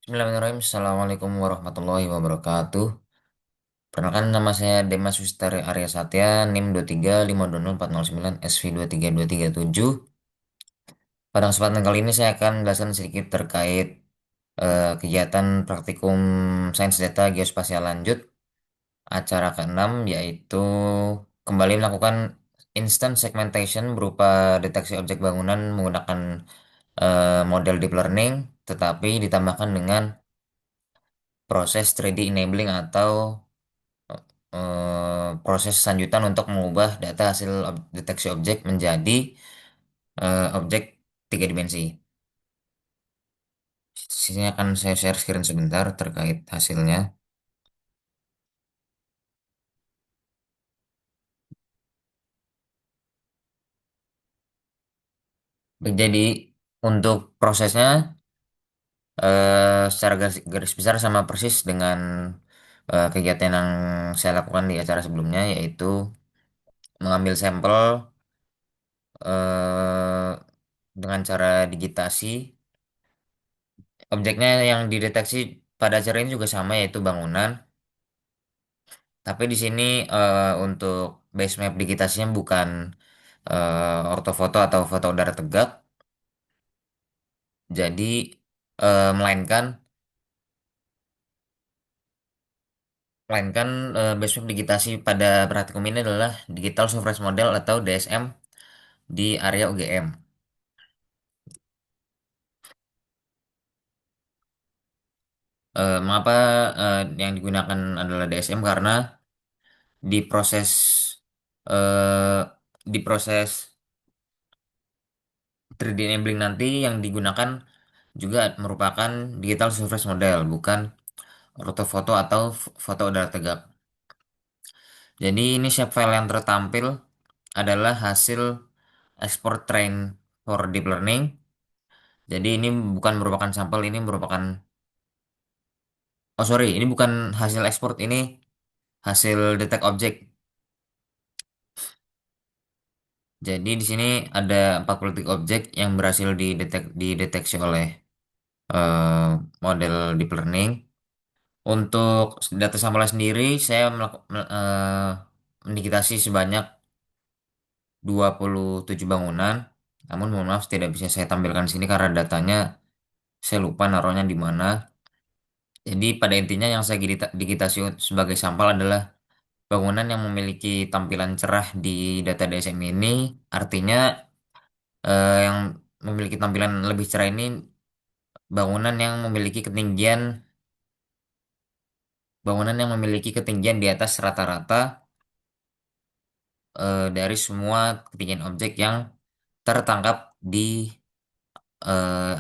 Bismillahirrahmanirrahim. Assalamualaikum warahmatullahi wabarakatuh. Perkenalkan nama saya Demas Wistari Arya Satya, NIM 23520409 SV232337. Pada kesempatan kali ini saya akan menjelaskan sedikit terkait kegiatan praktikum Sains Data Geospasial Lanjut, acara ke-6, yaitu kembali melakukan instant segmentation berupa deteksi objek bangunan menggunakan model deep learning, tetapi ditambahkan dengan proses 3D enabling atau proses lanjutan untuk mengubah data hasil deteksi objek menjadi objek tiga dimensi. Sini akan saya share screen sebentar terkait hasilnya. Jadi untuk prosesnya secara garis besar sama persis dengan kegiatan yang saya lakukan di acara sebelumnya, yaitu mengambil sampel eh, dengan cara digitasi. Objeknya yang dideteksi pada acara ini juga sama, yaitu bangunan. Tapi di sini untuk base map digitasinya bukan ortofoto atau foto udara tegak, jadi melainkan melainkan base map digitasi pada praktikum ini adalah Digital Surface Model atau DSM di area UGM. Mengapa yang digunakan adalah DSM? Karena di proses eh, di proses 3D enabling nanti yang digunakan juga merupakan Digital Surface Model, bukan ortofoto atau foto udara tegak. Jadi ini shapefile yang tertampil adalah hasil ekspor train for deep learning. Jadi ini bukan merupakan sampel, ini merupakan, oh sorry, ini bukan hasil ekspor, ini hasil detect object. Jadi di sini ada 40 titik objek yang berhasil dideteksi oleh eh, model deep learning. Untuk data sampelnya sendiri, saya mendigitasi sebanyak 27 bangunan. Namun mohon maaf tidak bisa saya tampilkan di sini karena datanya saya lupa naruhnya di mana. Jadi pada intinya yang saya digitasi sebagai sampel adalah bangunan yang memiliki tampilan cerah di data DSM ini. Artinya yang memiliki tampilan lebih cerah ini bangunan yang memiliki ketinggian di atas rata-rata dari semua ketinggian objek yang tertangkap di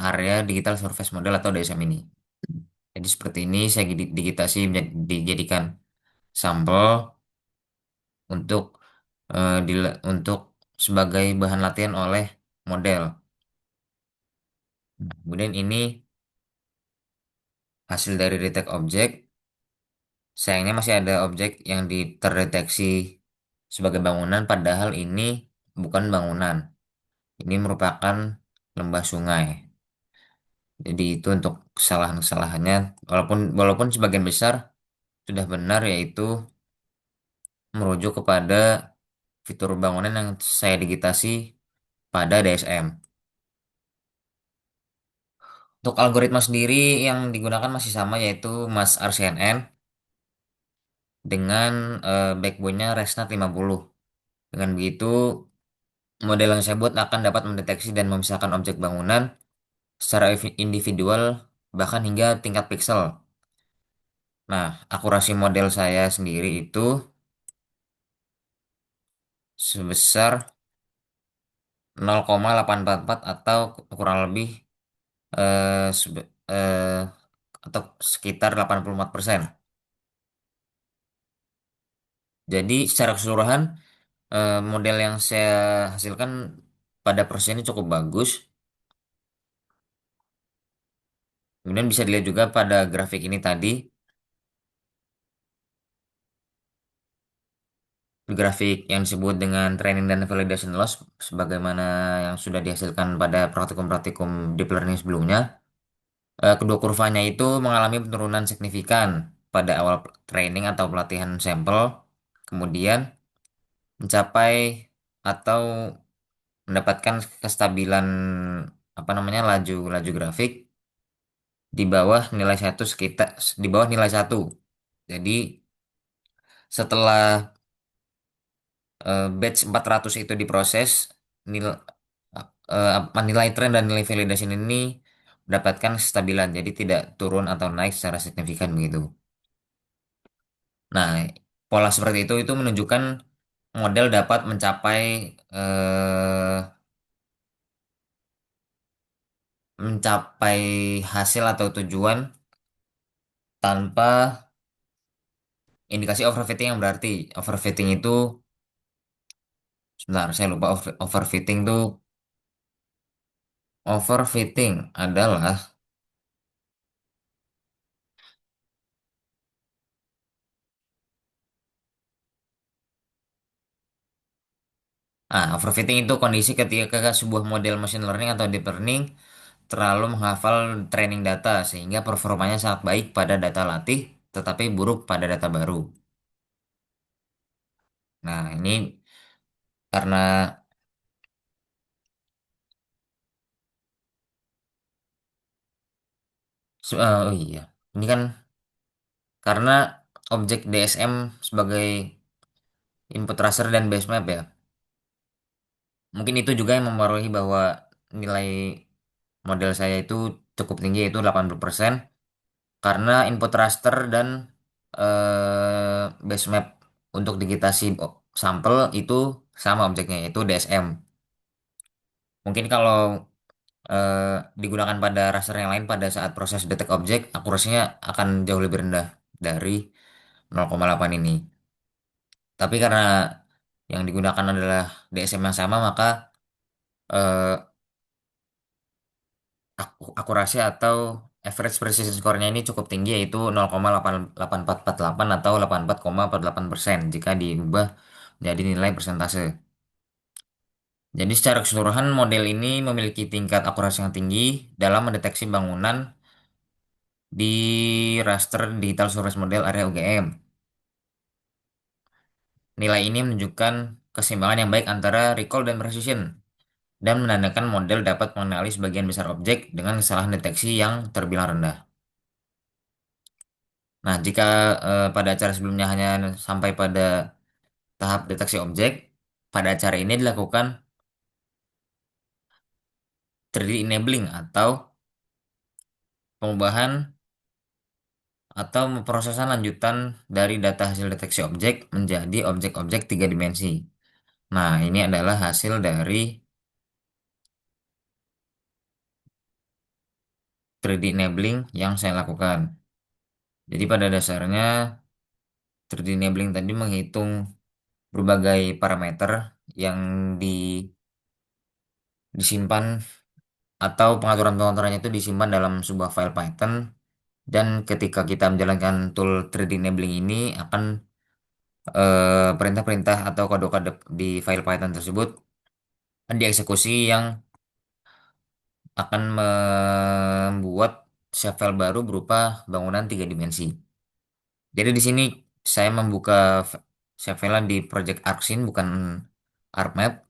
area digital surface model atau DSM ini. Jadi seperti ini saya digitasi dijadikan sampel untuk untuk sebagai bahan latihan oleh model. Nah, kemudian ini hasil dari detect objek. Sayangnya masih ada objek yang terdeteksi sebagai bangunan, padahal ini bukan bangunan. Ini merupakan lembah sungai. Jadi itu untuk kesalahan-kesalahannya. Walaupun sebagian besar sudah benar, yaitu merujuk kepada fitur bangunan yang saya digitasi pada DSM. Untuk algoritma sendiri yang digunakan masih sama, yaitu MAS RCNN dengan backbone-nya ResNet 50. Dengan begitu, model yang saya buat akan dapat mendeteksi dan memisahkan objek bangunan secara individual, bahkan hingga tingkat pixel. Nah, akurasi model saya sendiri itu sebesar 0,844 atau kurang lebih eh, sebe- eh, atau sekitar 84%. Jadi secara keseluruhan model yang saya hasilkan pada proses ini cukup bagus. Kemudian bisa dilihat juga pada grafik ini tadi, grafik yang disebut dengan training dan validation loss, sebagaimana yang sudah dihasilkan pada praktikum-praktikum deep learning sebelumnya. Kedua kurvanya itu mengalami penurunan signifikan pada awal training atau pelatihan sampel, kemudian mencapai atau mendapatkan kestabilan apa namanya laju laju grafik di bawah nilai satu sekitar di bawah nilai satu. Jadi setelah batch 400 itu diproses, nilai nilai tren dan nilai validation ini mendapatkan kestabilan, jadi tidak turun atau naik secara signifikan begitu. Nah, pola seperti itu menunjukkan model dapat mencapai hasil atau tujuan tanpa indikasi overfitting yang berarti. Overfitting itu, sebentar, saya lupa overfitting itu. Overfitting adalah, overfitting itu kondisi ketika sebuah model machine learning atau deep learning terlalu menghafal training data sehingga performanya sangat baik pada data latih, tetapi buruk pada data baru. Nah, ini karena, oh iya, ini kan karena objek DSM sebagai input tracer dan base map ya. Mungkin itu juga yang mempengaruhi bahwa nilai model saya itu cukup tinggi, yaitu 80%, karena input raster dan base map untuk digitasi sampel itu sama objeknya, yaitu DSM. Mungkin kalau eh, digunakan pada raster yang lain pada saat proses detect objek, akurasinya akan jauh lebih rendah dari 0,8 ini. Tapi karena yang digunakan adalah DSM yang sama, maka eh, akurasi atau average precision score-nya ini cukup tinggi, yaitu 0,8448 atau 84,48% jika diubah menjadi nilai persentase. Jadi secara keseluruhan model ini memiliki tingkat akurasi yang tinggi dalam mendeteksi bangunan di raster digital surface model area UGM. Nilai ini menunjukkan keseimbangan yang baik antara recall dan precision dan menandakan model dapat mengenali sebagian besar objek dengan kesalahan deteksi yang terbilang rendah. Nah, jika pada acara sebelumnya hanya sampai pada tahap deteksi objek, pada acara ini dilakukan 3D enabling atau pengubahan atau pemrosesan lanjutan dari data hasil deteksi objek menjadi objek-objek tiga dimensi. Nah, ini adalah hasil dari 3D enabling yang saya lakukan. Jadi pada dasarnya 3D enabling tadi menghitung berbagai parameter yang di, disimpan atau pengaturan-pengaturannya itu disimpan dalam sebuah file Python, dan ketika kita menjalankan tool 3D enabling ini akan perintah-perintah atau kode-kode di file Python tersebut dieksekusi yang akan membuat shape file baru berupa bangunan tiga dimensi. Jadi di sini saya membuka shape file di project ArcScene, bukan ArcMap.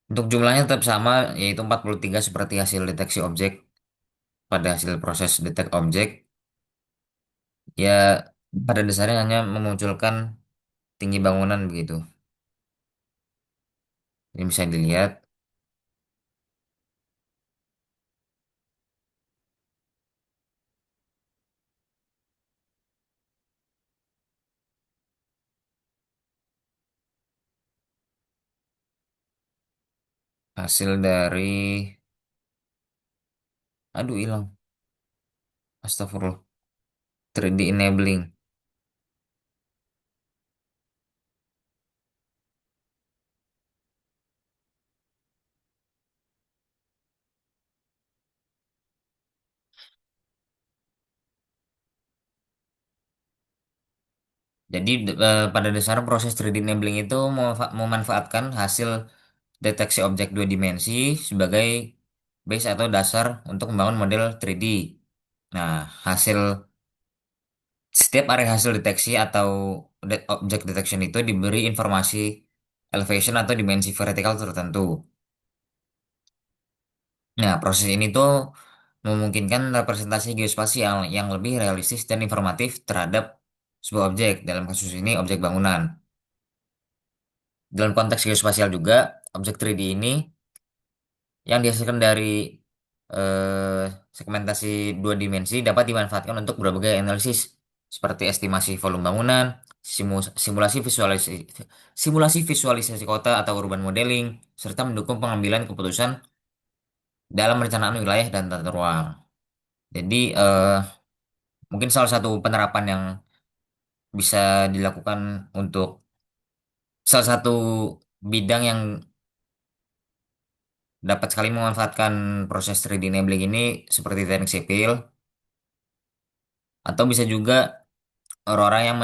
Untuk jumlahnya tetap sama, yaitu 43 seperti hasil deteksi objek pada hasil proses detect objek. Ya, pada dasarnya hanya memunculkan tinggi bangunan begitu. Ini bisa dilihat hasil dari, aduh hilang, astagfirullah, 3D enabling. Jadi pada dasarnya proses 3D enabling itu memanfaatkan hasil deteksi objek dua dimensi sebagai base atau dasar untuk membangun model 3D. Nah, hasil setiap area hasil deteksi atau object detection itu diberi informasi elevation atau dimensi vertikal tertentu. Nah, proses ini tuh memungkinkan representasi geospasial yang lebih realistis dan informatif terhadap sebuah objek, dalam kasus ini objek bangunan. Dalam konteks geospasial juga, objek 3D ini yang dihasilkan dari segmentasi dua dimensi dapat dimanfaatkan untuk berbagai analisis seperti estimasi volume bangunan, simulasi visualisasi kota atau urban modeling, serta mendukung pengambilan keputusan dalam perencanaan wilayah dan tata ruang. Jadi mungkin salah satu penerapan yang bisa dilakukan untuk salah satu bidang yang dapat sekali memanfaatkan proses 3D enabling ini seperti teknik sipil, atau bisa juga orang-orang yang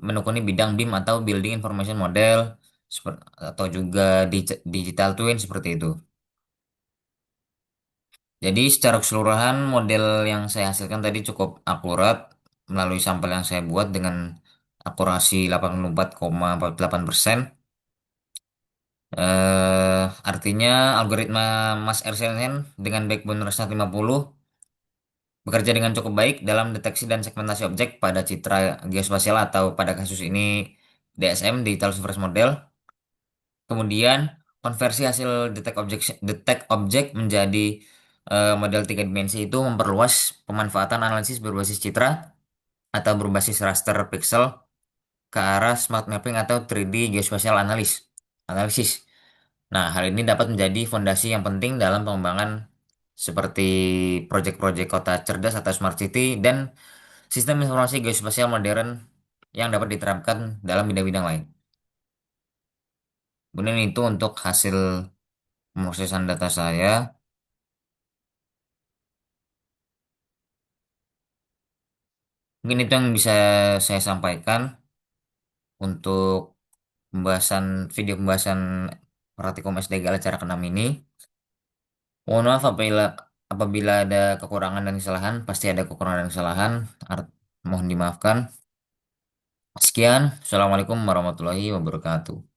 menekuni bidang BIM atau Building Information Model, atau juga digital twin seperti itu. Jadi secara keseluruhan model yang saya hasilkan tadi cukup akurat melalui sampel yang saya buat dengan akurasi 84,48%. Artinya algoritma Mas RCN dengan backbone ResNet 50 bekerja dengan cukup baik dalam deteksi dan segmentasi objek pada citra geospasial atau pada kasus ini DSM, Digital Surface Model. Kemudian konversi hasil detect objek menjadi model tiga dimensi itu memperluas pemanfaatan analisis berbasis citra atau berbasis raster pixel ke arah smart mapping atau 3D geospatial analisis. Nah, hal ini dapat menjadi fondasi yang penting dalam pengembangan seperti proyek-proyek kota cerdas atau smart city dan sistem informasi geospasial modern yang dapat diterapkan dalam bidang-bidang lain. Kemudian itu untuk hasil pemrosesan data saya. Mungkin itu yang bisa saya sampaikan untuk video pembahasan praktikum SDG cara ke-6 ini. Mohon maaf apabila ada kekurangan dan kesalahan, pasti ada kekurangan dan kesalahan. Mohon dimaafkan. Sekian, Assalamualaikum warahmatullahi wabarakatuh.